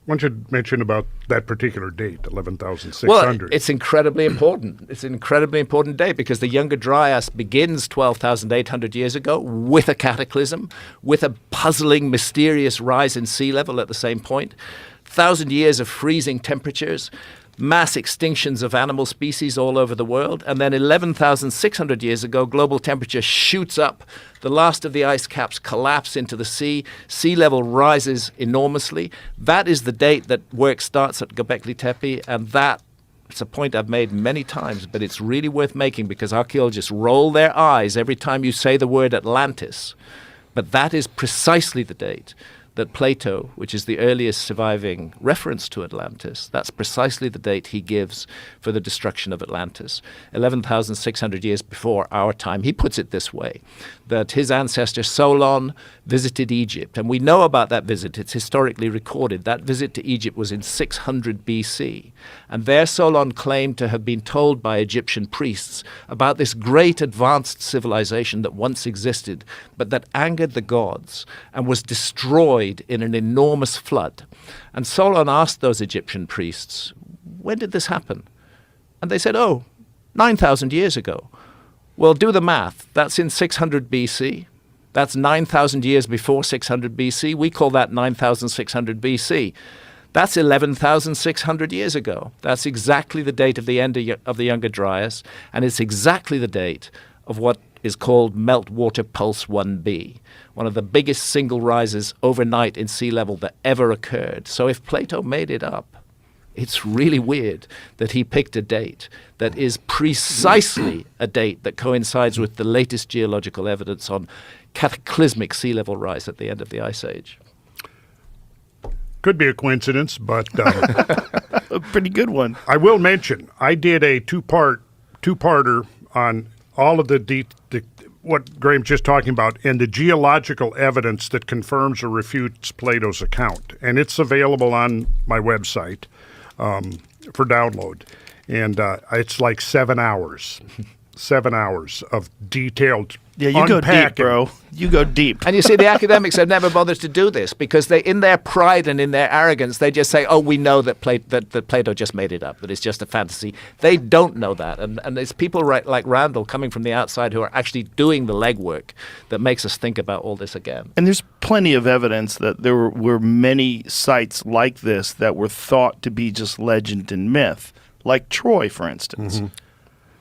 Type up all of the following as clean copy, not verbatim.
don't you mention about that particular date, 11,600? Well, it's incredibly important. It's an incredibly important date because the Younger Dryas begins 12,800 years ago with a cataclysm, with a puzzling, mysterious rise in sea level at the same point, 1,000 years of freezing temperatures, mass extinctions of animal species all over the world, and then 11,600 years ago, global temperature shoots up. The last of the ice caps collapse into the sea. Sea level rises enormously. That is the date that work starts at Göbekli Tepe, and that it's a point I've made many times, but it's really worth making because archaeologists roll their eyes every time you say the word Atlantis. But that is precisely the date that Plato, which is the earliest surviving reference to Atlantis, that's precisely the date he gives for the destruction of Atlantis, 11,600 years before our time. He puts it this way, that his ancestor Solon visited Egypt, and we know about that visit. It's historically recorded. That visit to Egypt was in 600 BC, and there Solon claimed to have been told by Egyptian priests about this great advanced civilization that once existed, but that angered the gods and was destroyed in an enormous flood. And Solon asked those Egyptian priests, when did this happen? And they said, 9,000 years ago. Well, do the math. That's in 600 BC. That's 9,000 years before 600 BC. We call that 9,600 BC. That's 11,600 years ago. That's exactly the date of the end of the Younger Dryas, and it's exactly the date of what is called Meltwater Pulse 1b, one of the biggest single rises overnight in sea level that ever occurred. So if Plato made it up, it's really weird that he picked a date that is precisely a date that coincides with the latest geological evidence on cataclysmic sea level rise at the end of the Ice Age. Could be a coincidence, but a pretty good one. I will mention I did a two-parter on all of the what Graham's just talking about and the geological evidence that confirms or refutes Plato's account, and it's available on my website for download, and it's like 7 hours. 7 hours of detailed you go deep, bro. You go deep. And you see, the academics have never bothered to do this because they, in their pride and in their arrogance, they just say, we know that Plato just made it up, that it's just a fantasy. They don't know that. And it's people like Randall coming from the outside who are actually doing the legwork that makes us think about all this again. And there's plenty of evidence that there were many sites like this that were thought to be just legend and myth, like Troy, for instance. Mm-hmm.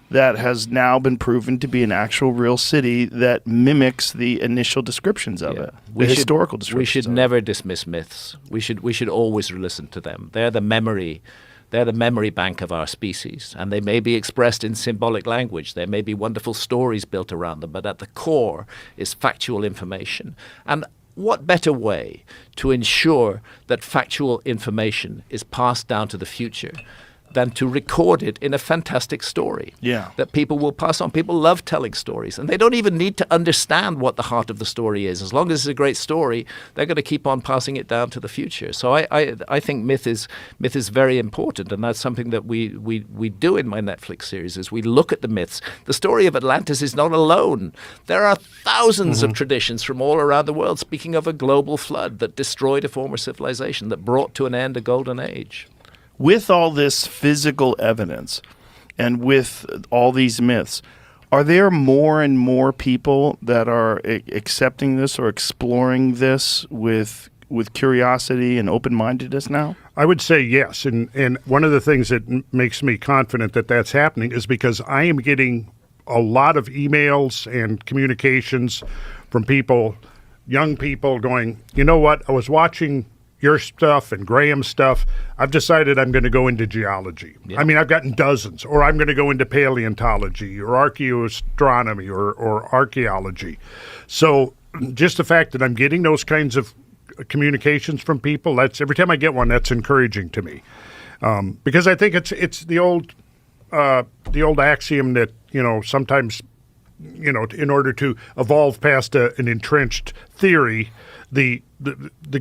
That has now been proven to be an actual real city that mimics the initial descriptions of it, the historical descriptions. We should never dismiss myths. We should always listen to them. They're the memory bank of our species, and they may be expressed in symbolic language. There may be wonderful stories built around them, but at the core is factual information. And what better way to ensure that factual information is passed down to the future than to record it in a fantastic story that people will pass on. People love telling stories, and they don't even need to understand what the heart of the story is. As long as it's a great story, they're going to keep on passing it down to the future. So I think myth is very important, and that's something that we do in my Netflix series, is we look at the myths. The story of Atlantis is not alone. There are thousands of traditions from all around the world speaking of a global flood that destroyed a former civilization, that brought to an end a golden age. With all this physical evidence and with all these myths, are there more and more people that are accepting this or exploring this with curiosity and open-mindedness now? I would say yes. And one of the things that makes me confident that that's happening is because I am getting a lot of emails and communications from people, young people going, you know what, I was watching your stuff and Graham's stuff. I've decided I'm going to go into geology. Yeah. I mean, I've gotten dozens. Or I'm going to go into paleontology or archaeoastronomy or archaeology. So just the fact that I'm getting those kinds of communications from people, that's every time I get one, that's encouraging to me. Because I think it's the old axiom that, sometimes, in order to evolve past an entrenched theory, the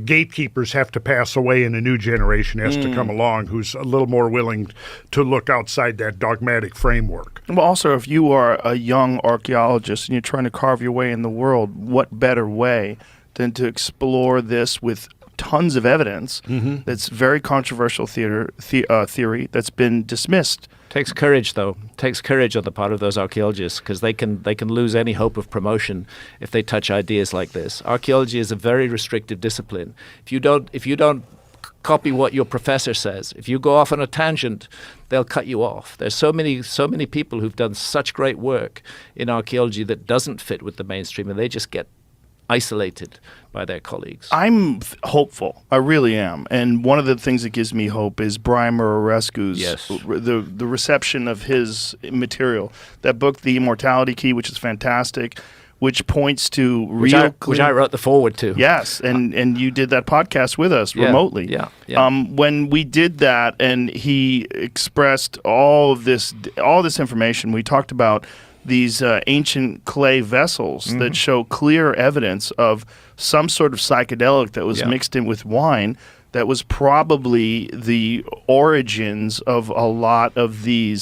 gatekeepers have to pass away and a new generation has to come along who's a little more willing to look outside that dogmatic framework. Well, also, if you are a young archaeologist and you're trying to carve your way in the world, what better way than to explore this with tons of evidence that's very controversial theory that's been dismissed. Takes courage, though. Takes courage on the part of those archaeologists, because they can lose any hope of promotion if they touch ideas like this. Archaeology is a very restrictive discipline. If you don't copy what your professor says, if you go off on a tangent, they'll cut you off. There's so many people who've done such great work in archaeology that doesn't fit with the mainstream, and they just get isolated by their colleagues. I'm hopeful. I really am. And one of the things that gives me hope is Brian Murarescu's the reception of his material. That book, The Immortality Key, which is fantastic, which points to which I wrote the foreword to. Yes, and you did that podcast with us remotely. Yeah. When we did that, and he expressed all this information, we talked about these ancient clay vessels that show clear evidence of some sort of psychedelic that was mixed in with wine that was probably the origins of a lot of the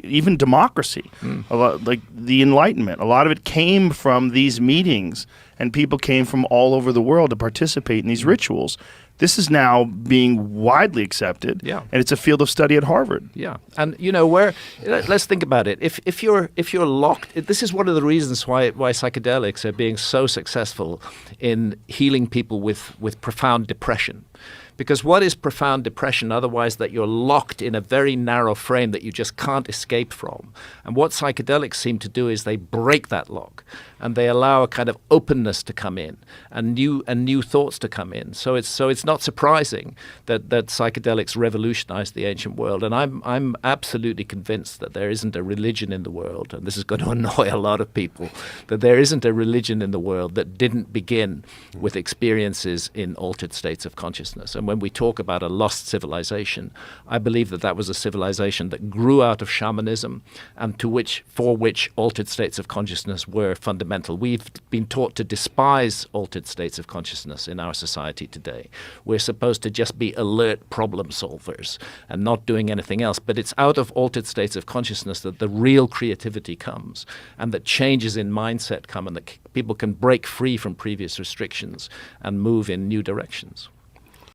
even democracy, a lot like the Enlightenment. A lot of it came from these meetings, and people came from all over the world to participate in these rituals. This is now being widely accepted, and it's a field of study at Harvard. Yeah, and let's think about it. If you're locked, this is one of the reasons why psychedelics are being so successful in healing people with profound depression. Because what is profound depression otherwise that you're locked in a very narrow frame that you just can't escape from? And what psychedelics seem to do is they break that lock, and they allow a kind of openness to come in and new thoughts to come in. So it's not surprising that psychedelics revolutionized the ancient world. And I'm absolutely convinced that there isn't a religion in the world, and this is going to annoy a lot of people, that there isn't a religion in the world that didn't begin with experiences in altered states of consciousness. And when we talk about a lost civilization, I believe that was a civilization that grew out of shamanism, and for which altered states of consciousness were fundamental. We've been taught to despise altered states of consciousness in our society today. We're supposed to just be alert problem solvers and not doing anything else. But it's out of altered states of consciousness that the real creativity comes, and that changes in mindset come, and that people can break free from previous restrictions and move in new directions.